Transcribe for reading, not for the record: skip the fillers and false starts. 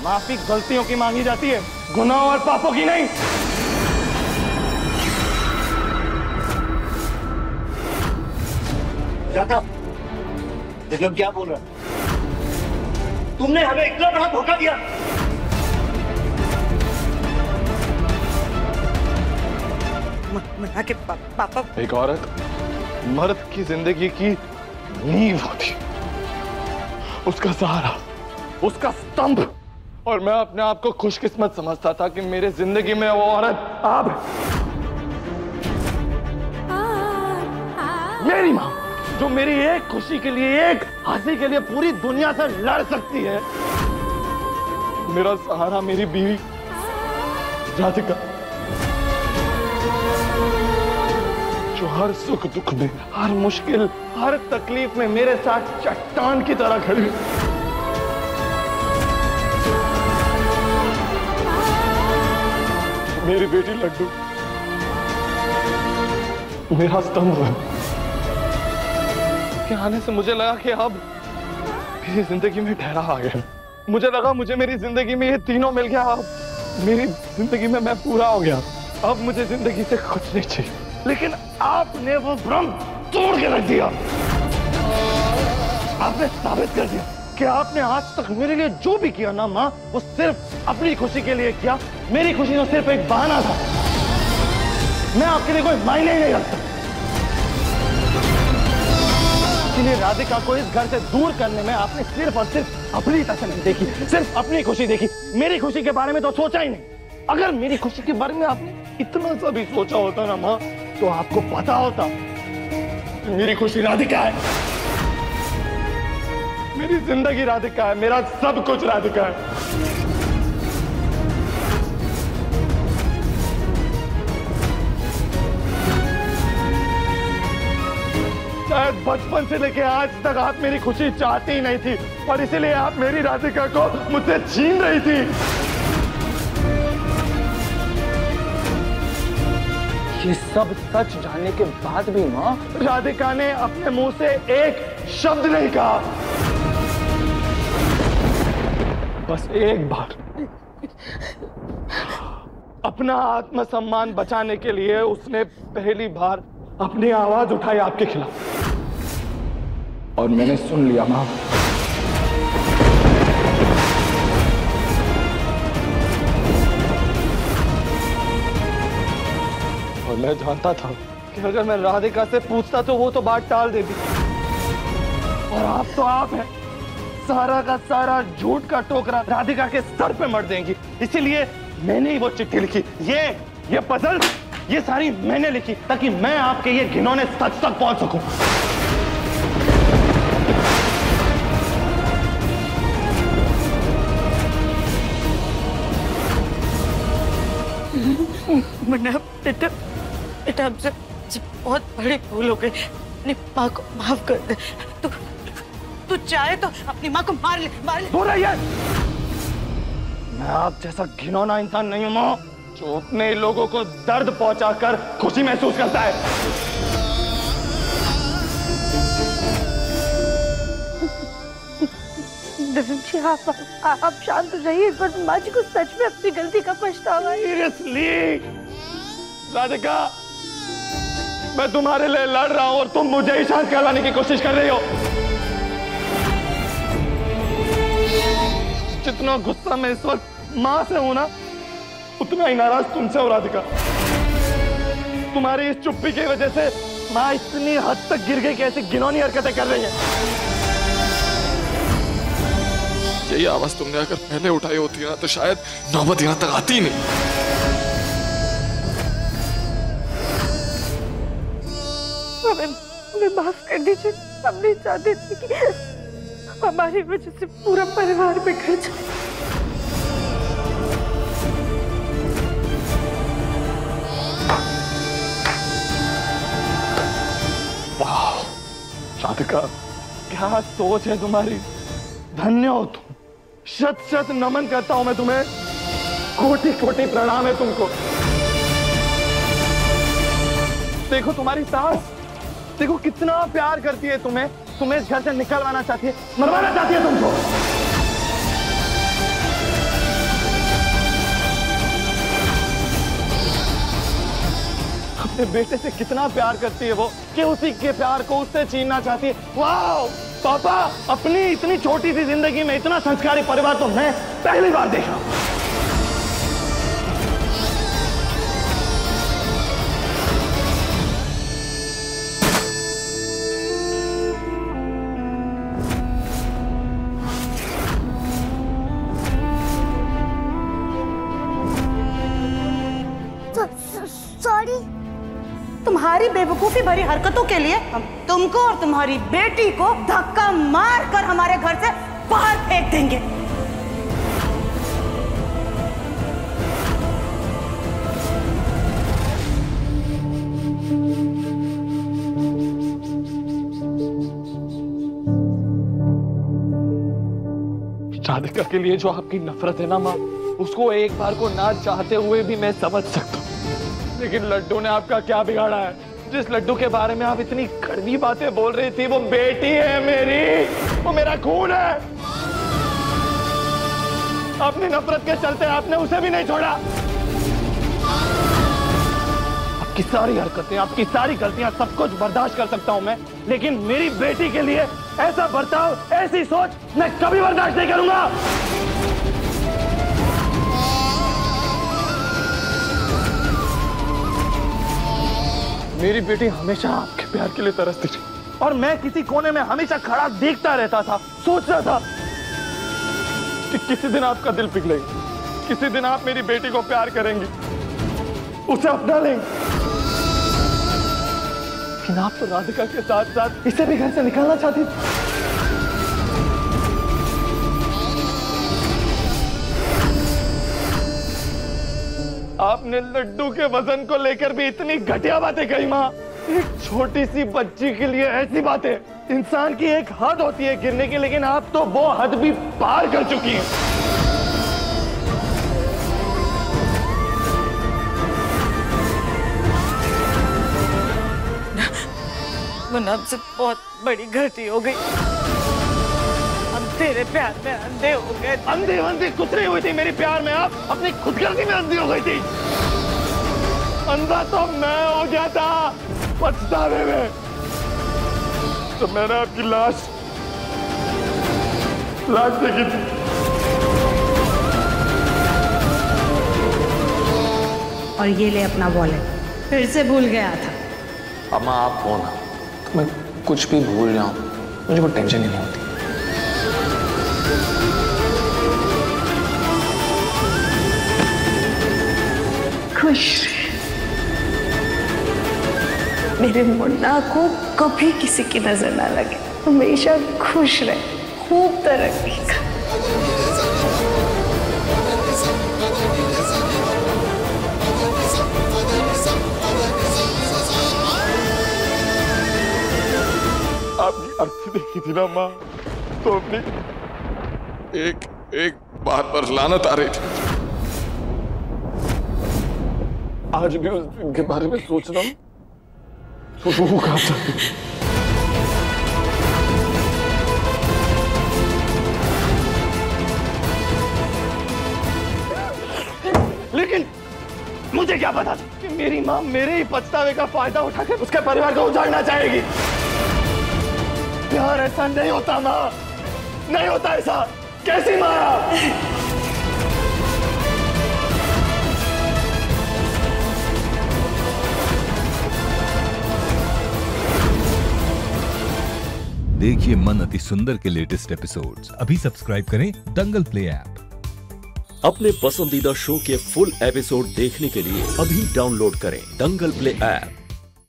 माफी गलतियों की मांगी जाती है, गुनाहों और पापों की नहीं। देखो क्या बोल रहा है, तुमने हमें इतना बड़ा धोखा दिया। मना के पापा। एक औरत मर्द की जिंदगी की नींव होती, उसका सहारा, उसका स्तंभ। और मैं अपने आप को खुशकिस्मत समझता था कि मेरे जिंदगी में वो औरत आप, मेरी मां, जो मेरी एक खुशी के लिए, एक हंसी के लिए पूरी दुनिया से लड़ सकती है। मेरा सहारा मेरी बीवी राधिका, जो हर सुख दुख में, हर मुश्किल, हर तकलीफ में मेरे साथ चट्टान की तरह खड़ी। मेरी बेटी लड्डू मेरा स्तंभ है। के आने से मुझे लगा कि अब मेरी जिंदगी में ठहराव आ गया। मुझे लगा मुझे मेरी जिंदगी में ये तीनों मिल गया। अब मेरी जिंदगी में मैं पूरा हो गया। अब मुझे जिंदगी से कुछ नहीं चाहिए। लेकिन आपने वो भ्रम तोड़ के रख दिया। आपने साबित कर दिया कि आपने आज तक मेरे लिए जो भी किया ना माँ, वो सिर्फ अपनी खुशी के लिए किया। मेरी खुशी तो सिर्फ एक बहाना था। मैं आपके लिए कोई मायने ही नहीं रखता। इसलिए राधिका को इस घर से दूर करने में आपने सिर्फ और सिर्फ अपनी तसल्ली देखी, सिर्फ अपनी खुशी देखी। मेरी खुशी के बारे में तो सोचा ही नहीं। अगर मेरी खुशी के बारे में आपने इतना सा भी सोचा होता ना माँ, तो आपको पता होता कि मेरी खुशी राधिका है, मेरी जिंदगी राधिका है, मेरा सब कुछ राधिका है। शायद बचपन से लेके आज तक आप मेरी खुशी चाहती ही नहीं थी, और इसीलिए आप मेरी राधिका को मुझसे छीन रही थी। ये सब सच जानने के बाद भी माँ, राधिका ने अपने मुंह से एक शब्द नहीं कहा। बस एक बार अपना आत्मसम्मान बचाने के लिए उसने पहली बार अपनी आवाज उठाई आपके खिलाफ, और मैंने सुन लिया मां। और मैं जानता था कि अगर मैं राधिका से पूछता तो वो तो बात टाल देती, और आप हैं, सारा का सारा झूठ का टोकरा राधिका के सर पे मर देंगी। इसीलिए मैंने ही वो चिट्ठी लिखी, ये पजल, ये सारी मैंने लिखी, ताकि मैं आपके ये घिनौने सच तक पहुंच सकूं। मुन्ना, बेटा हमसे बहुत बड़ी भूल हो गई। अपनी माँ को माफ कर दे। तू चाहे तो अपनी माँ को मार ले। हो रही है। मैं आप जैसा घिनौना इंसान नहीं हूं मां, जो अपने लोगों को दर्द पहुंचाकर खुशी महसूस करता है। जी आप शांत रहिए, पर माँ जी को सच में अपनी गलती का पछतावा है। सीरियसली राधिका, मैं तुम्हारे लिए लड़ रहा हूं और तुम मुझे ही शांत करवाने की कोशिश कर रही हो। जितना गुस्सा मैं इस वक्त मां से हूं ना, उतना ही नाराज तुमसे हो राधिका। तुम्हारी इस चुप्पी की वजह से मां इतनी हद तक गिर गई कि ऐसी घिनौनी हरकतें कर रही है। यही आवाज तुमने अगर पहले उठाई होती ना, तो शायद नौबत यहां तक आती नहीं। हमें माफ कर दीजिए। हम नहीं चाहते थे कि हमारी वजह से पूरा परिवार बिखर जाए। वाह राधिका, क्या सोच है तुम्हारी। धन्य हो तुम। शत शत नमन करता हूं मैं तुम्हें। कोटि कोटि प्रणाम है तुमको। देखो तुम्हारी सास, देखो कितना प्यार करती है तुम्हें। तुम्हें इस घर से निकलवाना चाहती है, मरवाना चाहती है तुमको। अपने बेटे से कितना प्यार करती है वो कि उसी के प्यार को उससे छीनना चाहती है। वाह पापा, अपनी इतनी छोटी सी जिंदगी में इतना संस्कारी परिवार तो मैं पहली बार देख रहा हूं। सॉरी, तुम्हारी बेवकूफी भरी हरकतों के लिए हम तुमको और तुम्हारी बेटी को धक्का मार कर हमारे घर से बाहर फेंक देंगे। राधिका के लिए जो आपकी नफरत है ना माँ, उसको एक बार को ना चाहते हुए भी मैं समझ सकता हूँ, लेकिन लड्डू ने आपका क्या बिगाड़ा है? जिस लड्डू के बारे में आप इतनी कड़वी बातें बोल रही थी, वो बेटी है मेरी, वो मेरा खून है। अपनी नफरत के चलते आपने उसे भी नहीं छोड़ा। आपकी सारी हरकतें, आपकी सारी गलतियां, सब कुछ बर्दाश्त कर सकता हूं मैं, लेकिन मेरी बेटी के लिए ऐसा बर्ताव, ऐसी सोच मैं कभी बर्दाश्त नहीं करूंगा। मेरी बेटी हमेशा आपके प्यार के लिए तरसती थी और मैं किसी कोने में हमेशा खड़ा देखता रहता था, सोचता था कि किसी दिन आपका दिल पिघलेगा, किसी दिन आप मेरी बेटी को प्यार करेंगी, उसे अपना लेंगे। लेकिन आप तो राधिका के साथ साथ इसे भी घर से निकालना चाहती थी। आपने लड्डू के वजन को लेकर भी इतनी घटिया बातें कही माँ। एक छोटी सी बच्ची के लिए ऐसी बातें, इंसान की एक हद होती है गिरने की, लेकिन आप तो वो हद भी पार कर चुकी हैं। मुन्ना से बहुत बड़ी गलती हो गई, हम तेरे प्यार में अंधे हो गए। अंधी वंधी कुछ नहीं हुई थी मेरी प्यार में, आप अपनी खुदगर्जी में अंधी हो गई थी। अंधा तो मैं हो गया था पछतावे में। तो मैंने आपकी लाश देखी थी। और ये ले अपना वॉलेट, फिर से भूल गया था। अम्मा आप हो ना, तो मैं कुछ भी भूल जाऊं, मुझे कोई टेंशन ही नहीं होती। खुश मेरे मुन्ना को कभी किसी की नजर ना लगे, हमेशा खुश रहे, खूब तरक्की कर। आपकी अर्थी देखी थी ना माँ, तो अपनी एक बात पर लानत आ रही थी। आज भी उस दिन के बारे में सोच रहा हूँ तो वो कहा जाती। लेकिन मुझे क्या पता था कि मेरी माँ मेरे ही पछतावे का फायदा उठाकर उसके परिवार को उजाड़ना चाहेगी। प्यार ऐसा नहीं होता माँ, नहीं होता ऐसा। कैसी माँ आप? देखिए मन अति सुंदर के लेटेस्ट एपिसोड्स अभी सब्सक्राइब करें दंगल प्ले ऐप। अपने पसंदीदा शो के फुल एपिसोड देखने के लिए अभी डाउनलोड करें दंगल प्ले ऐप।